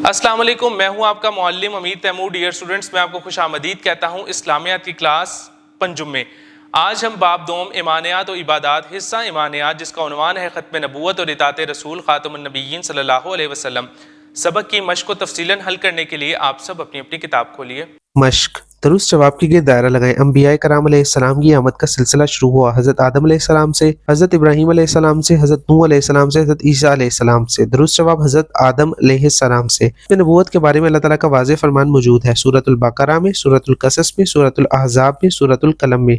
السلام علیکم، میں ہوں آپ کا معلم امیر تیمور۔ ڈیئر اسٹوڈنٹس، میں آپ کو خوش آمدید کہتا ہوں اسلامیات کی کلاس پنجم میں۔ آج ہم باب دوم ایمانیات و عبادات حصہ ایمانیات، جس کا عنوان ہے ختم نبوت اور اطاعت رسول خاتم النبیین صلی اللہ علیہ وسلم، سبق کی مشق کو تفصیلاً حل کرنے کے لیے آپ سب اپنی اپنی کتاب کھولیے۔ مشق درست جواب کے گرد دائرہ لگائیں۔ انبیاء کرام علیہ السلام کی آمد کا سلسلہ شروع ہوا حضرت آدم علیہ السلام سے، حضرت ابراہیم علیہ السلام سے، حضرت نوح علیہ السلام سے، حضرت عیسیٰ علیہ السلام سے۔ درست جواب حضرت آدم علیہ السلام سے۔ نبوت کے بارے میں اللہ تعالیٰ کا واضح فرمان موجود ہے سورۃ البقرہ میں، سورۃ القصص میں، سورۃ الاحزاب میں، سورۃ القلم میں۔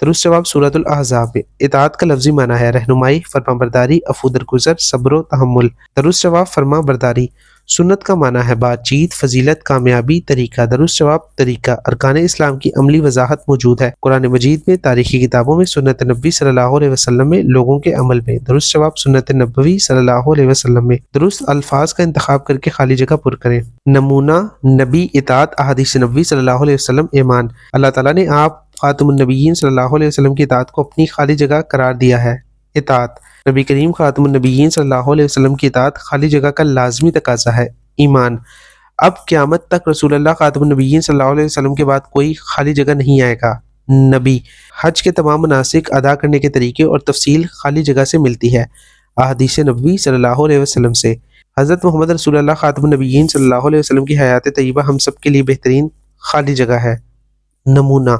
درست جواب سورۃ الاحزاب میں۔ اطاعت کا لفظی معنی ہے رہنمائی، فرما برداری، عفو درگزر، صبر و تحمل۔ درست جواب فرما برداری۔ سنت کا معنی ہے بات چیت، فضیلت، کامیابی، طریقہ۔ درست جواب طریقہ۔ ارکان اسلام کی عملی وضاحت موجود ہے قرآن مجید میں، تاریخی کتابوں میں، سنت نبوی صلی اللہ علیہ وسلم میں، لوگوں کے عمل میں۔ درست جواب سنت نبوی صلی اللہ علیہ وسلم میں۔ درست الفاظ کا انتخاب کر کے خالی جگہ پر کریں۔ نمونہ نبی اطاعت احادیث نبوی صلی اللہ علیہ وسلم ایمان۔ اللہ تعالیٰ نے آپ خاتم النبیین صلی اللہ علیہ وسلم کی اطاعت کو اپنی خالی جگہ قرار دیا ہے۔ اطاعت نبی کریم خاتم النبیین صلی اللہ علیہ وسلم کی اطاعت خالی جگہ کا لازمی تقاضا ہے۔ ایمان اب قیامت تک رسول اللہ خاتم النبیین صلی اللہ علیہ وسلم کے بعد کوئی خالی جگہ نہیں آئے گا۔ نبی حج کے تمام مناسک ادا کرنے کے طریقے اور تفصیل خالی جگہ سے ملتی ہے احادیث نبوی صلی اللہ علیہ وسلم سے۔ حضرت محمد رسول اللہ خاتم النبیین صلی اللہ علیہ وسلم کی حیات طیبہ ہم سب کے لیے بہترین خالی جگہ ہے۔ نمونہ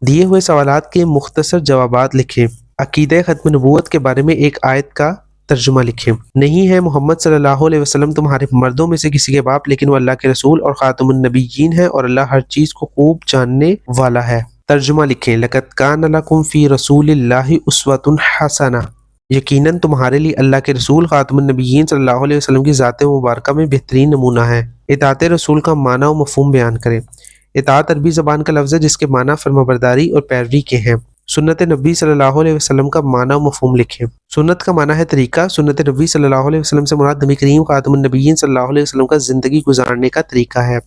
دیے ہوئے سوالات کے مختصر جوابات لکھیں۔ عقیدہ ختم نبوت کے بارے میں ایک آیت کا ترجمہ لکھیں۔ نہیں ہے محمد صلی اللہ علیہ وسلم تمہارے مردوں میں سے کسی کے باپ، لیکن وہ اللہ کے رسول اور خاتم النبیین ہے، اور اللہ ہر چیز کو خوب جاننے والا ہے۔ ترجمہ لکھیں۔ لقد کان لکم فی رسول اللہ اسوۃ حسنہ، یقیناً تمہارے لیے اللہ کے رسول خاتم النبیین صلی اللہ علیہ وسلم کی ذات مبارکہ میں بہترین نمونہ ہے۔ اطاعت رسول کا معنی و مفہوم بیان کریں۔ اطاعت عربی زبان کا لفظ ہے جس کے معنی فرمانبرداری اور پیروی کے ہیں۔ سنت نبی صلی اللہ علیہ وسلم کا معنی و مفہوم لکھیں۔ سنت کا معنی ہے طریقہ۔ سنت نبی صلی اللہ علیہ وسلم سے مراد نبی کریم خاتم النبیین صلی اللہ علیہ وسلم کا زندگی گزارنے کا طریقہ ہے۔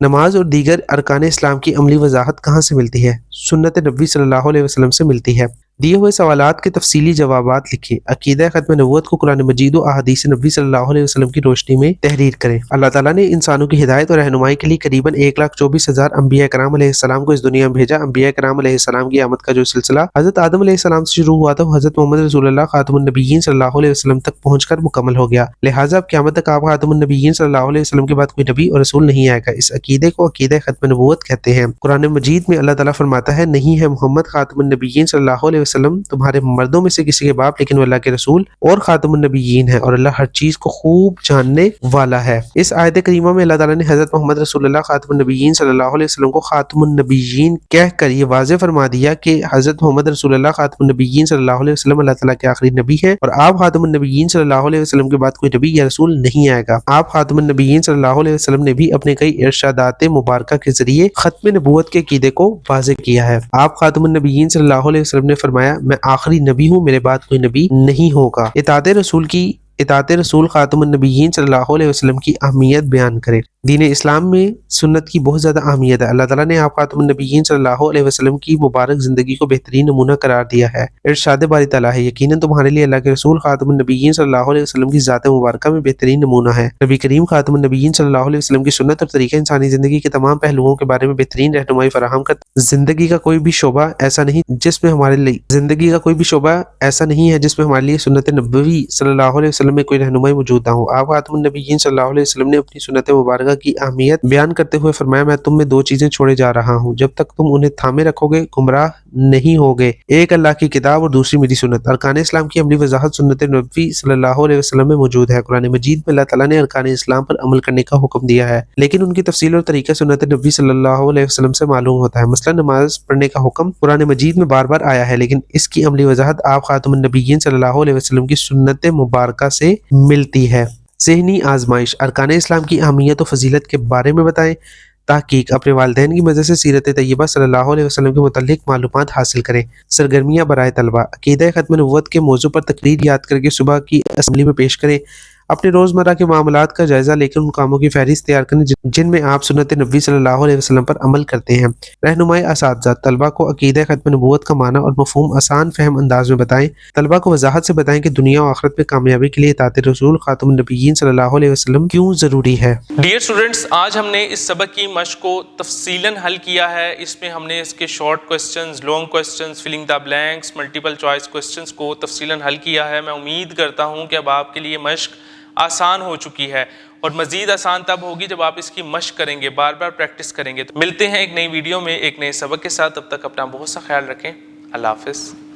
نماز اور دیگر ارکان اسلام کی عملی وضاحت کہاں سے ملتی ہے؟ سنت نبی صلی اللہ علیہ وسلم سے ملتی ہے۔ دیے ہوئے سوالات کے تفصیلی جوابات لکھیں۔ عقیدہ ختم نبوت کو قرآن مجید و احادیث نبی صلی اللہ علیہ وسلم کی روشنی میں تحریر کریں۔ اللہ تعالیٰ نے انسانوں کی ہدایت اور رہنمائی کے لیے قریباً 1,24,000 انبیاء کرام علیہ السلام کو اس دنیا میں بھیجا۔ انبیاء کرام علیہ السلام کی آمد کا جو سلسلہ حضرت آدم علیہ السلام سے شروع ہوا تھا، وہ حضرت محمد رسول اللہ خاتم النبیین صلی اللہ علیہ وسلم تک پہنچ کر مکمل ہو گیا۔ لہٰذا اب قیامت تک آپ خاتم النبیین صلی اللہ علیہ وسلم کے بعد کوئی نبی اور رسول نہیں آئے گا۔ اس عقیدے کو عقیدہ ختم نبوت کہتے ہیں۔ قرآن مجید میں اللہ تعالیٰ فرماتا ہے، نہیں ہے محمد خاتم النبیین صلی اللہ علیہ وسلم تمہارے مردوں میں سے کسی کے باپ، لیکن وہ اللہ کے رسول اور خاتم النبیین ہے، اور اللہ ہر چیز کو خوب جاننے والا ہے۔ اس آیت کریمہ میں اللہ تعالیٰ نے حضرت محمد رسول اللہ خاتم النبیین صلی اللہ علیہ وسلم کو خاتم النبیین کہہ کر یہ واضح فرما دیا کہ حضرت محمد رسول اللہ خاتم النبیین صلی اللہ علیہ وسلم اللہ تعالیٰ کے آخری نبی ہیں، اور آپ خاتم النبیین صلی اللہ علیہ وسلم کے بعد کوئی نبی یا رسول نہیں آئے گا۔ آپ خاتم النبیین صلی اللہ علیہ وسلم نے بھی اپنے کئی ارشادات مبارکہ کے ذریعے ختم نبوت کے عقیدے کو واضح کیا ہے۔ آپ خاتم النبیین صلی اللہ علیہ وسلم نے فرمایا، میں آخری نبی ہوں، میرے بعد کوئی نبی نہیں ہوگا۔ اطاعت رسول خاتم النبیین صلی اللہ علیہ وسلم کی اہمیت بیان کریں۔ دین اسلام میں سنت کی بہت زیادہ اہمیت ہے۔ اللہ تعالیٰ نے آپ خاتم النبیین صلی اللہ علیہ وسلم کی مبارک زندگی کو بہترین نمونہ قرار دیا ہے۔ ارشاد باری تعالیٰ ہے، یقیناً تمہارے لیے اللہ کے رسول خاتم النبیین صلی اللہ علیہ وسلم کی ذات مبارکہ میں بہترین نمونہ ہے۔ نبی کریم خاتم النبیین صلی اللہ علیہ وسلم کی سنت اور طریقہ انسانی زندگی کے تمام پہلوؤں کے بارے میں بہترین رہنمائی فراہم کرتا۔ زندگی کا کوئی بھی شعبہ ایسا نہیں جس میں ہمارے لیے سنت نبوی صلی اللہ علیہ وسلم میں کوئی رہنمائی موجود نہ ہو۔ آپ خاتم النبیین صلی اللہ علیہ وسلم نے اپنی سنت مبارکہ کی اہمیت بیان کرتے ہوئے فرمایا، میں تم میں دو چیزیں چھوڑے جا رہا ہوں، جب تک تم انہیں تھامے رکھو گے گمراہ نہیں ہوگے، ایک اللہ کی کتاب اور دوسری میری سنت۔ ارکان اسلام کی عملی وضاحت سنت نبوی صلی اللہ علیہ وسلم میں موجود ہے۔ قرآن مجید میں اللہ تعالیٰ نے ارکان اسلام پر عمل کرنے کا حکم دیا ہے، لیکن ان کی تفصیل اور طریقہ سنت نبوی صلی اللہ علیہ وسلم سے معلوم ہوتا ہے۔ مثلا نماز پڑھنے کا حکم قرآن مجید میں بار بار آیا ہے، لیکن اس کی عملی وضاحت آپ خاتم النبیین صلی اللہ علیہ وسلم کی سنت مبارکہ سے ملتی ہے۔ ذہنی آزمائش، ارکان اسلام کی اہمیت و فضیلت کے بارے میں بتائیں۔ تحقیق، اپنے والدین کی مدد سے سیرت طیبہ صلی اللہ علیہ وسلم کے متعلق معلومات حاصل کریں۔ سرگرمیاں برائے طلبہ، عقیدہ ختم نبوت کے موضوع پر تقریر یاد کر کے صبح کی اسمبلی میں پیش کریں۔ اپنے روزمرہ کے معاملات کا جائزہ لے کر ان کاموں کی فہرست تیار کریں جن میں آپ سنت نبی صلی اللہ علیہ وسلم پر عمل کرتے ہیں۔ رہنمائی اساتذہ: طلبہ کو عقیدہ ختم نبوت کا معنی اور مفہوم آسان فہم انداز میں بتائیں۔ طلبہ کو وضاحت سے بتائیں کہ دنیا و آخرت میں کامیابی کے لیے اطاعت رسول خاتم النبیین صلی اللہ علیہ وسلم کیوں ضروری ہے۔ ڈیئر اسٹوڈنٹس، آج ہم نے اس سبق کی مشق کو تفصیلاً حل کیا ہے۔ اس میں ہم نے اس کے short questions, long questions, filling the blanks, multiple choice questions کو تفصیلاً حل کیا ہے۔ میں امید کرتا ہوں کہ اب آپ کے لیے مشق آسان ہو چکی ہے، اور مزید آسان تب ہوگی جب آپ اس کی مشق کریں گے، بار بار پریکٹس کریں گے۔ تو ملتے ہیں ایک نئی ویڈیو میں ایک نئے سبق کے ساتھ، تب تک اپنا بہت سا خیال رکھیں۔ اللہ حافظ۔